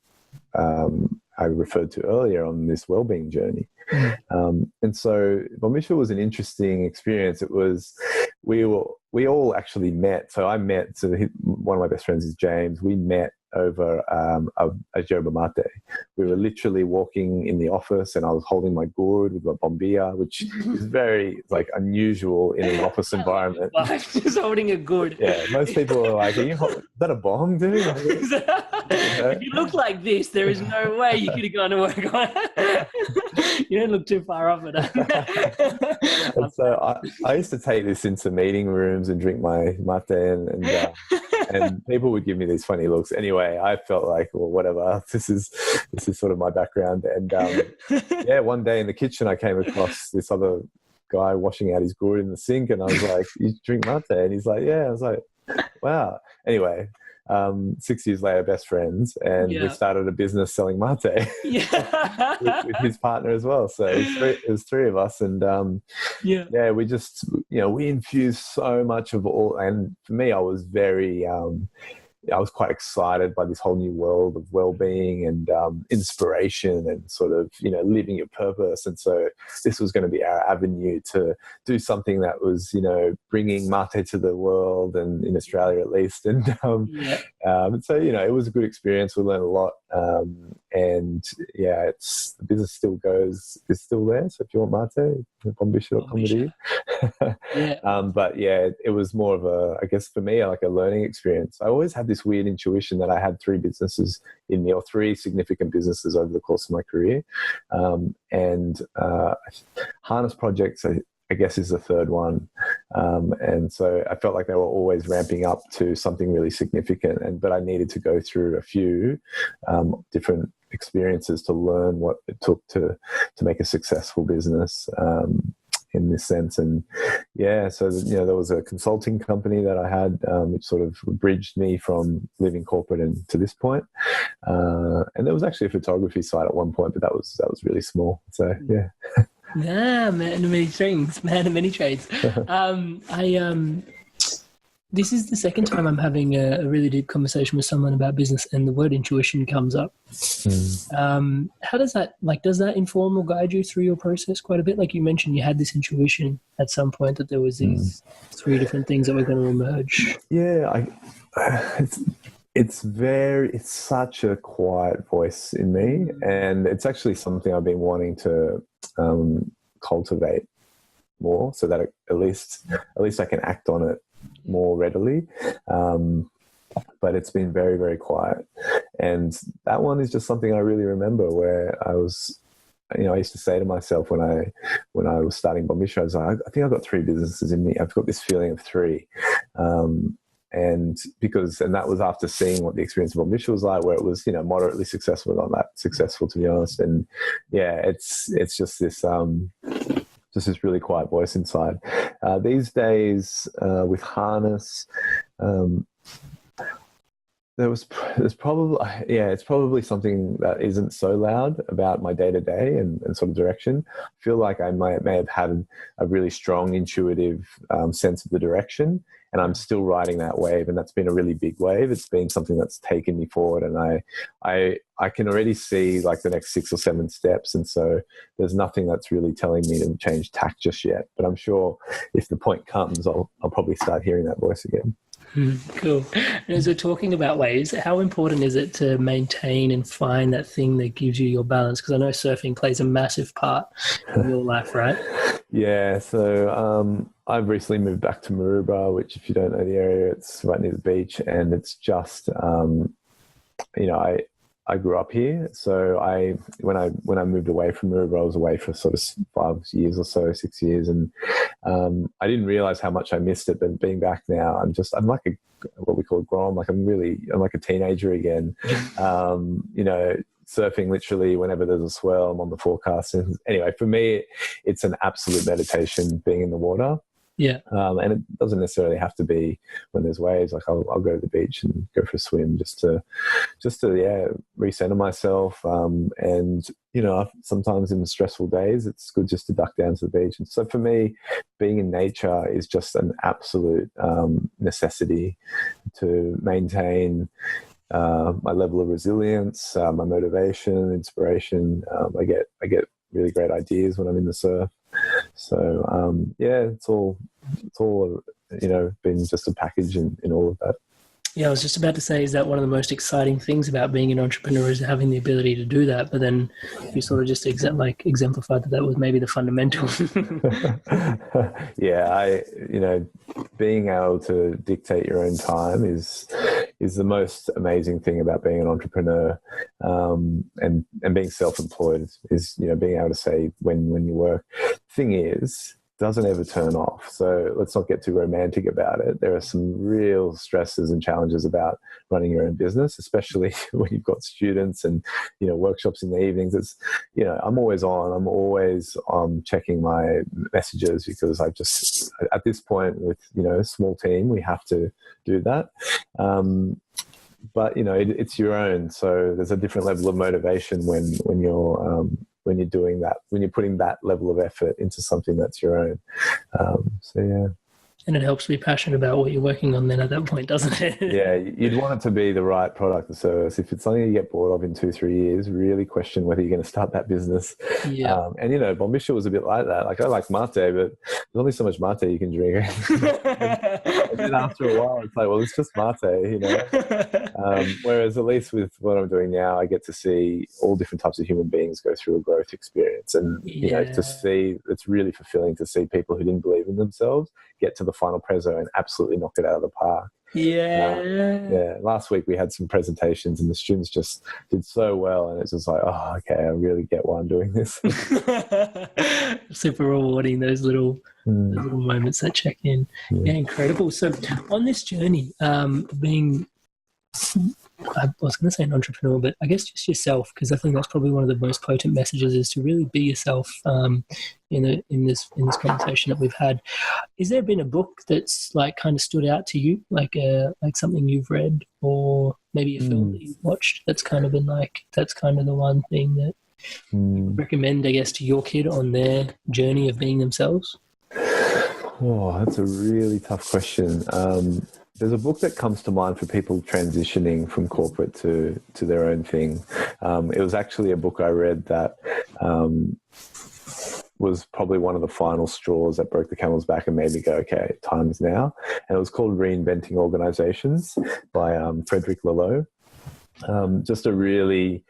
[SPEAKER 2] I referred to earlier on this wellbeing journey. And so Bombisha was an interesting experience. It was, we all actually met. So one of my best friends is James. We met over a yerba mate. We were literally walking in the office, and I was holding my gourd with my bombilla, which is very unusual in an office environment.
[SPEAKER 1] Just holding a gourd.
[SPEAKER 2] Yeah, most people are like, is that a bomb, dude?
[SPEAKER 1] If you look like this, there is no way you could have gone to work on it. You don't look too far off it.
[SPEAKER 2] And so I used to take this into meeting rooms and drink my mate, and people would give me these funny looks. Anyway, I felt like, well, whatever. This is sort of my background. And one day in the kitchen, I came across this other guy washing out his gourd in the sink, and I was like, "You drink mate?" And he's like, "Yeah." I was like, "Wow." Anyway, 6 years later, best friends, and we started a business selling mate with his partner as well. So it was 3 of us, and we just we infused so much of all. And for me, I was I was quite excited by this whole new world of well-being and inspiration and sort of, living your purpose. And so this was going to be our avenue to do something that was, bringing mate to the world, and in Australia at least. And so, it was a good experience. We learned a lot. The business is still there. So if you want mate, bombisha.com. It was more of a, I guess for me, like a learning experience. I always had this weird intuition that I had 3 businesses in me, or 3 significant businesses over the course of my career. Harness Projects, I guess, is the 3rd one. And so I felt like they were always ramping up to something really significant, but I needed to go through a few different experiences to learn what it took to make a successful business in this sense. And so there was a consulting company that I had, which sort of bridged me from living corporate and to this point. And there was actually a photography site at one point, but that was really small. So
[SPEAKER 1] Nah, man of many strings, man of many trades. This is the second time I'm having a really deep conversation with someone about business, and the word intuition comes up. How does that inform or guide you through your process quite a bit? Like you mentioned, you had this intuition at some point that there was these three different things that were going to emerge.
[SPEAKER 2] Yeah, it's such a quiet voice in me, and it's actually something I've been wanting to cultivate more, so that at least I can act on it more readily. But it's been very, very quiet, and that one is just something I really remember, where I was, I used to say to myself when I was starting Bombisha, I was like, I think I've got 3 businesses in me. I've got this feeling of 3. And that was after seeing what the experience of Bombisha was like, where it was, moderately successful, not that successful, to be honest. And yeah, it's just this really quiet voice inside. These days, with Harness, it's probably something that isn't so loud about my day-to-day and sort of direction. I feel like I may have had a really strong intuitive sense of the direction, and I'm still riding that wave, and that's been a really big wave. It's been something that's taken me forward, and I can already see like the next 6 or 7 steps, and so there's nothing that's really telling me to change tack just yet. But I'm sure if the point comes, I'll probably start hearing that voice again.
[SPEAKER 1] Cool. And as we're talking about waves, how important is it to maintain and find that thing that gives you your balance? Because I know surfing plays a massive part in your life, right?
[SPEAKER 2] Yeah. So I've recently moved back to Maroubra, which, if you don't know the area, it's right near the beach, and it's just, I grew up here. So when I moved away from Maroubra, I was away for sort of 5 years or so, 6 years, and I didn't realize how much I missed it. But being back now, I'm like what we call a grom. Like I'm like a teenager again. Surfing literally whenever there's a swell, I'm on the forecast. And anyway, for me, it's an absolute meditation being in the water.
[SPEAKER 1] Yeah.
[SPEAKER 2] And it doesn't necessarily have to be when there's waves. Like I'll go to the beach and go for a swim just to recenter myself. And sometimes in stressful days, it's good just to duck down to the beach. And so for me, being in nature is just an absolute necessity to maintain my level of resilience, my motivation, inspiration. I get really great ideas when I'm in the surf. So it's all been just a package in all of that.
[SPEAKER 1] Yeah, I was just about to say, is that one of the most exciting things about being an entrepreneur, is having the ability to do that? But then you sort of just exemplified that was maybe the fundamental.
[SPEAKER 2] Yeah, being able to dictate your own time is the most amazing thing about being an entrepreneur, and being self-employed is being able to say when you work. Thing is, doesn't ever turn off. So let's not get too romantic about it. There are some real stresses and challenges about running your own business, especially when you've got students and, workshops in the evenings. It's, I'm always on. I'm always checking my messages, because at this point with, a small team, we have to do that. But, it's your own. So there's a different level of motivation when you're doing that, when you're putting that level of effort into something that's your own.
[SPEAKER 1] And it helps to be passionate about what you're working on then at that point, doesn't it?
[SPEAKER 2] Yeah, you'd want it to be the right product or service. If it's something you get bored of in 2-3 years, really question whether you're going to start that business.
[SPEAKER 1] Yeah.
[SPEAKER 2] And Bombisha was a bit like that. Like, I like mate, but there's only so much mate you can drink. And then after a while, it's like, well, it's just mate, whereas at least with what I'm doing now, I get to see all different types of human beings go through a growth experience. And, to see, it's really fulfilling to see people who didn't believe in themselves get to the final prezzo and absolutely knock it out of the park.
[SPEAKER 1] Yeah.
[SPEAKER 2] Last week we had some presentations and the students just did so well, and it's just like, oh, okay, I really get why I'm doing this.
[SPEAKER 1] Super rewarding, those little moments that check in. Yeah, incredible. So on this journey, being, I was going to say an entrepreneur, but I guess just yourself, because I think that's probably one of the most potent messages, is to really be yourself. In this conversation that we've had, has there been a book that's like kind of stood out to you, like something you've read, or maybe a film that you've watched that's kind of been like, that's kind of the one thing that recommend, I guess, to your kid on their journey of being themselves?
[SPEAKER 2] Oh, that's a really tough question. There's a book that comes to mind for people transitioning from corporate to their own thing. It was actually a book I read that was probably one of the final straws that broke the camel's back and made me go, okay, time is now. And it was called Reinventing Organizations by Frederick Laloux. Just a really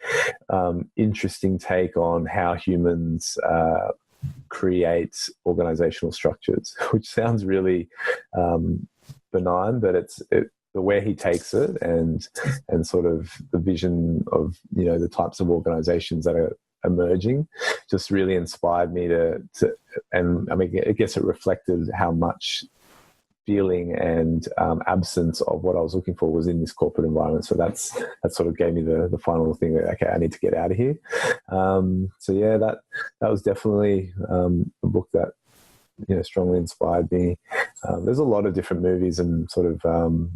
[SPEAKER 2] interesting take on how humans create organizational structures, which sounds really benign, but the way he takes it and sort of the vision of, the types of organizations that are emerging just really inspired me to and I mean, I guess it reflected how much feeling and absence of what I was looking for was in this corporate environment. So that sort of gave me the final thing that, okay, I need to get out of here. So yeah, that was definitely a book that strongly inspired me. There's a lot of different movies and sort of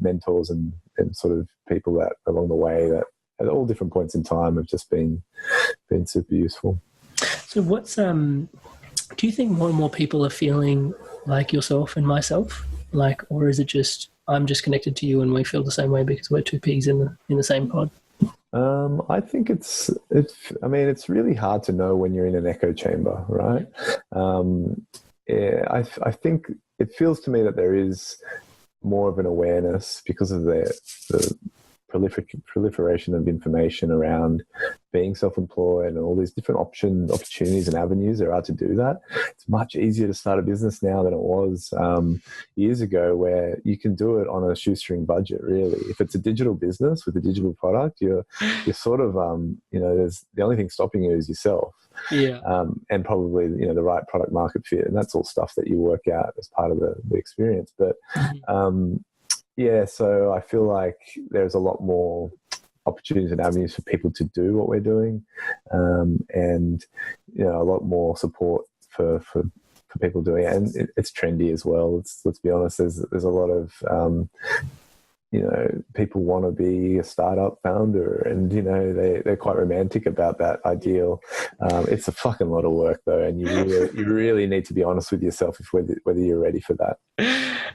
[SPEAKER 2] mentors and sort of people that along the way that at all different points in time have just been super useful.
[SPEAKER 1] So what's do you think more and more people are feeling like yourself and myself? Or is it just I'm just connected to you and we feel the same way because we're two pigs in the same pod?
[SPEAKER 2] I think it's really hard to know when you're in an echo chamber, right? I think it feels to me that there is more of an awareness because of the proliferation of information around being self-employed and all these different opportunities and avenues there are to do that. It's much easier to start a business now than it was years ago, where you can do it on a shoestring budget, really. If it's a digital business with a digital product, you're sort of, there's the only thing stopping you is yourself.
[SPEAKER 1] Yeah.
[SPEAKER 2] And probably, the right product market fit. And that's all stuff that you work out as part of the experience. But, yeah, so I feel like there's a lot more opportunities and avenues for people to do what we're doing, and a lot more support for people doing it. And it's trendy as well. Let's be honest. There's a lot of people want to be a startup founder, and they're quite romantic about that ideal. It's a fucking lot of work though, and you really need to be honest with yourself whether you're ready for that.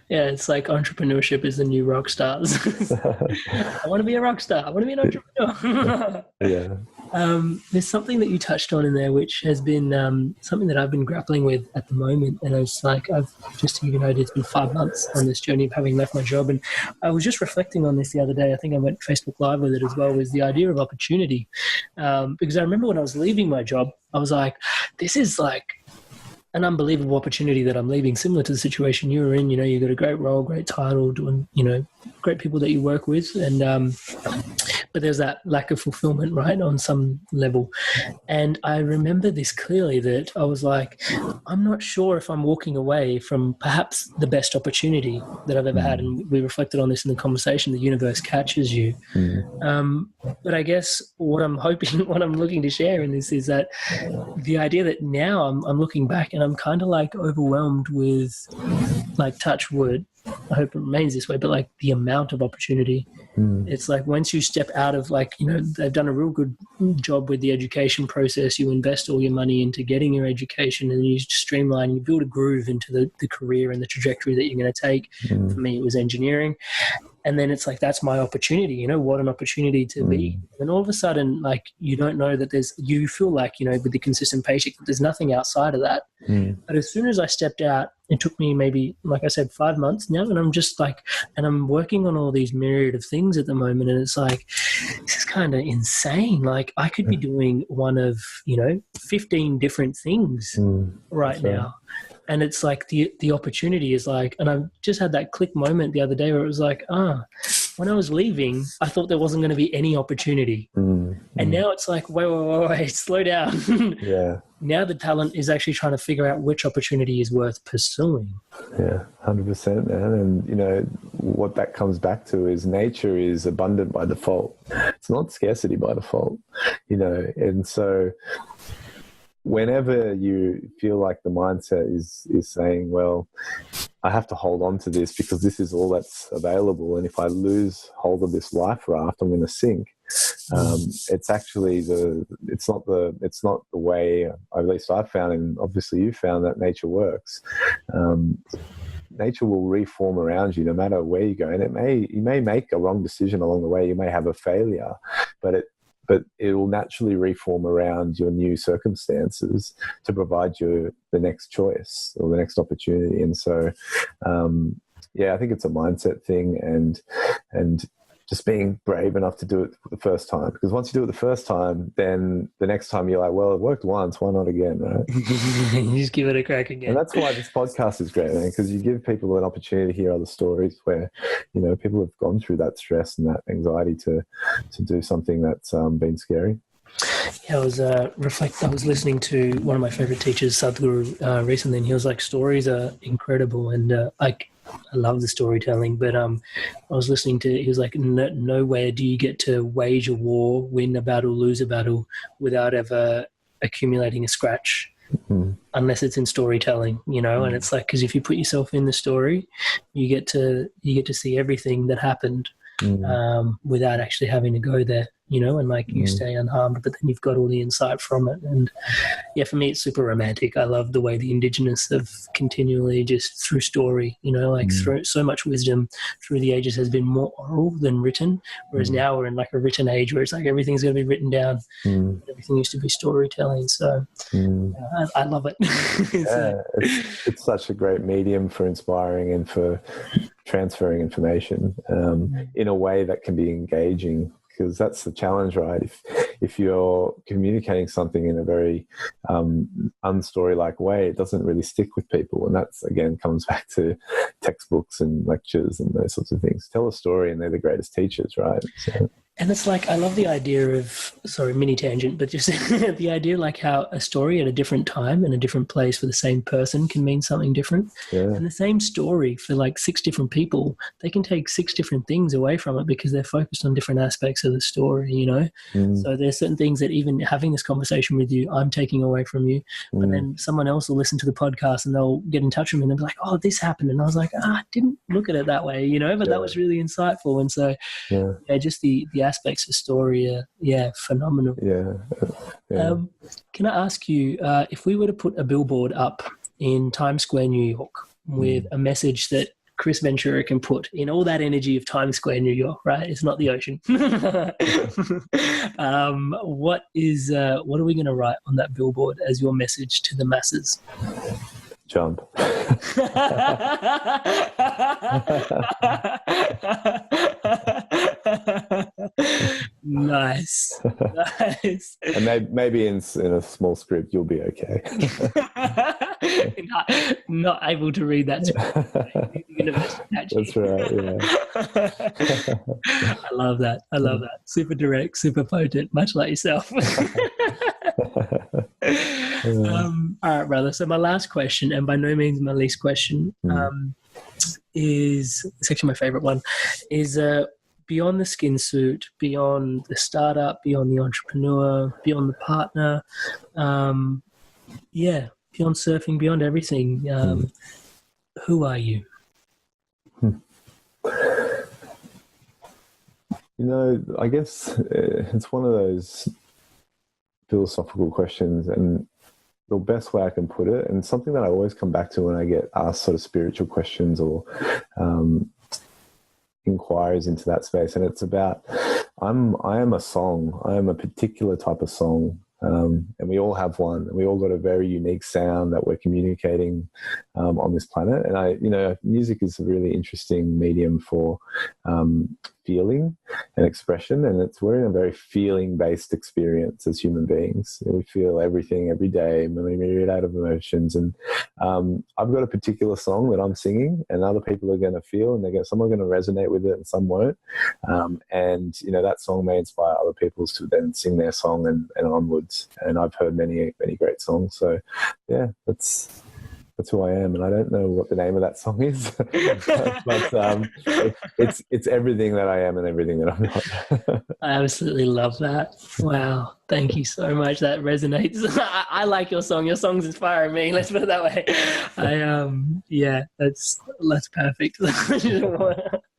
[SPEAKER 1] Yeah, it's like entrepreneurship is the new rock stars. I want to be a rock star. I want to be an entrepreneur.
[SPEAKER 2] Yeah.
[SPEAKER 1] There's something that you touched on in there, which has been something that I've been grappling with at the moment. And it's like, just to give you an idea, it's been 5 months on this journey of having left my job. And I was just reflecting on this the other day. I think I went Facebook Live with it as well, was the idea of opportunity. Because I remember when I was leaving my job, I was like, this is like an unbelievable opportunity that I'm leaving, similar to the situation you were in. You've got a great role, great title, doing, great people that you work with. And, but there's that lack of fulfillment, right, on some level. And I remember this clearly, that I was like, I'm not sure if I'm walking away from perhaps the best opportunity that I've ever had. And we reflected on this in the conversation, the universe catches you. But I guess what I'm looking to share in this is that the idea that now I'm looking back and I'm kind of like overwhelmed with, like, touch wood, I hope it remains this way, but like the amount of opportunity. It's like once you step out of, like, they've done a real good job with the education process. You invest all your money into getting your education, and you streamline, you build a groove into the career and the trajectory that you're going to take. For me, it was engineering. And then it's like, that's my opportunity, what an opportunity to be. And all of a sudden, like, you don't know that you feel like, with the consistent paycheck, there's nothing outside of that. But as soon as I stepped out, it took me maybe, like I said, 5 months now. And I'm just like, and I'm working on all these myriad of things at the moment. And it's like, this is kind of insane. Like, I could be doing one of, 15 different things right now. And it's like the opportunity is like, and I just had that click moment the other day where it was like, when I was leaving, I thought there wasn't going to be any opportunity. And now it's like, wait, slow down.
[SPEAKER 2] Yeah.
[SPEAKER 1] Now the talent is actually trying to figure out which opportunity is worth pursuing.
[SPEAKER 2] Yeah, 100%, man. And, what that comes back to is nature is abundant by default. It's not scarcity by default, and so whenever you feel like the mindset is saying, well, I have to hold on to this because this is all that's available, and if I lose hold of this life raft, I'm going to sink. It's actually it's not the way, at least I've found, and obviously you found, that nature works. Nature will reform around you no matter where you go, and you may make a wrong decision along the way, you may have a failure, but it will naturally reform around your new circumstances to provide you the next choice or the next opportunity. And so I think it's a mindset thing, and just being brave enough to do it the first time. Because once you do it the first time, then the next time you're like, well, it worked once, why not again, right?
[SPEAKER 1] You just give it a crack again.
[SPEAKER 2] And that's why this podcast is great, man, because you give people an opportunity to hear other stories where, people have gone through that stress and that anxiety to do something that's been scary.
[SPEAKER 1] Yeah, I was listening to one of my favorite teachers, Sadhguru, recently, and he was like, stories are incredible, and I love the storytelling, but I was listening to, he was like, nowhere do you get to wage a war, win a battle, lose a battle without ever accumulating a scratch, unless it's in storytelling, and it's like, because if you put yourself in the story, you get to see everything that happened without actually having to go there, and like you stay unharmed, but then you've got all the insight from it. And yeah, for me, it's super romantic. I love the way the Indigenous have continually just through story, through so much wisdom through the ages has been more oral than written. Whereas now we're in like a written age where it's like everything's going to be written down. Everything used to be storytelling. So I love it.
[SPEAKER 2] It's such a great medium for inspiring and for transferring information in a way that can be engaging, because that's the challenge, right? If you're communicating something in a very unstory-like way, it doesn't really stick with people. And that's, again, comes back to textbooks and lectures and those sorts of things. Tell a story and they're the greatest teachers, right? So.
[SPEAKER 1] And it's like, I love the idea of, sorry, mini tangent, but just the idea like how a story at a different time and a different place for the same person can mean something different. Yeah. And the same story for like 6 different people, they can take 6 different things away from it because they're focused on different aspects of the story, So there's certain things that even having this conversation with you, I'm taking away from you. But then someone else will listen to the podcast and they'll get in touch with me and they'll be like, oh, this happened. And I was like, I didn't look at it that way, but that was really insightful. And so just the aspects of story are phenomenal. Can I ask you, if we were to put a billboard up in Times Square, New York, with a message that Chris Ventura can put in all that energy of Times Square, New York, right? It's not the ocean. What are we going to write on that billboard as your message to the masses?
[SPEAKER 2] Jump.
[SPEAKER 1] Nice.
[SPEAKER 2] And maybe in a small script you'll be okay.
[SPEAKER 1] Not able to read that.
[SPEAKER 2] That's right. Yeah.
[SPEAKER 1] I love that. Super direct, super potent, much like yourself. All right, brother. So my last question, and by no means my least question, is, it's actually my favorite one, is beyond the skin suit, beyond the startup, beyond the entrepreneur, beyond the partner, beyond surfing, beyond everything, who are you?
[SPEAKER 2] I guess it's one of those philosophical questions, and the best way I can put it, and something that I always come back to when I get asked sort of spiritual questions or inquiries into that space, and it's about I am a song. I am a particular type of song, and we all have one. We all got a very unique sound that we're communicating on this planet. And music is a really interesting medium for feeling and expression, and we're in a very feeling-based experience as human beings. We feel everything every day, many myriad of emotions, and I've got a particular song that I'm singing, and other people are going to feel, and some are going to resonate with it, and some won't. And that song may inspire other people to then sing their song and onwards. And I've heard many great songs. So yeah, that's who I am, and I don't know what the name of that song is, but it's everything that I am and everything that I'm not.
[SPEAKER 1] I absolutely love that. Wow, thank you so much. That resonates. I like your song. Your song's inspiring me. Let's put it that way. That's perfect.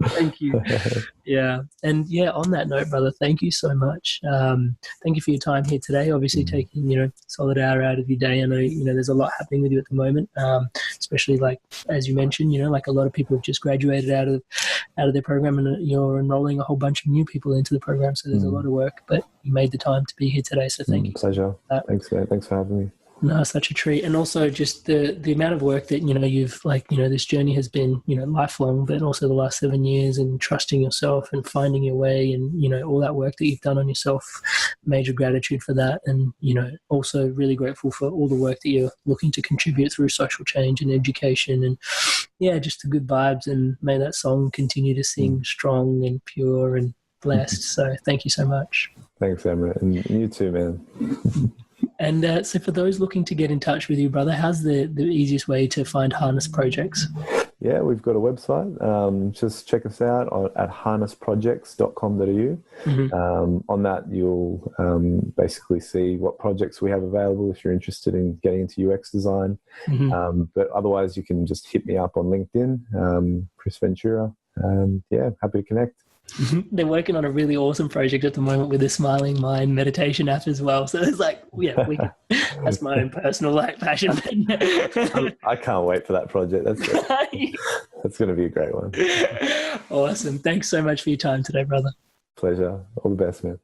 [SPEAKER 1] Thank you. Yeah. And yeah, on that note, brother, thank you so much. Thank you for your time here today. Obviously taking, solid hour out of your day. I know, there's a lot happening with you at the moment, especially like, as you mentioned, like a lot of people have just graduated out of their program, and you're enrolling a whole bunch of new people into the program. So there's a lot of work, but you made the time to be here today. So thank you.
[SPEAKER 2] Pleasure. Thanks, man. Thanks for having me.
[SPEAKER 1] No, such a treat. And also just the amount of work that, you've this journey has been, lifelong, but also the last 7 years, and trusting yourself and finding your way, and, all that work that you've done on yourself. Major gratitude for that. And, also really grateful for all the work that you're looking to contribute through social change and education, and just the good vibes, and may that song continue to sing strong and pure and blessed. So thank you so much.
[SPEAKER 2] Thanks, Amrit. And you too, man.
[SPEAKER 1] And so for those looking to get in touch with you, brother, how's the easiest way to find Harness projects?
[SPEAKER 2] Yeah, we've got a website. Just check us out at harnessprojects.com.au. On that, you'll basically see what projects we have available if you're interested in getting into UX design. But otherwise, you can just hit me up on LinkedIn, Chris Ventura. Happy to connect.
[SPEAKER 1] They're working on a really awesome project at the moment with the Smiling Mind meditation app as well. So it's like, that's my own personal passion.
[SPEAKER 2] I can't wait for that project. That's going to be a great one.
[SPEAKER 1] Awesome. Thanks so much for your time today, brother.
[SPEAKER 2] Pleasure. All the best, man.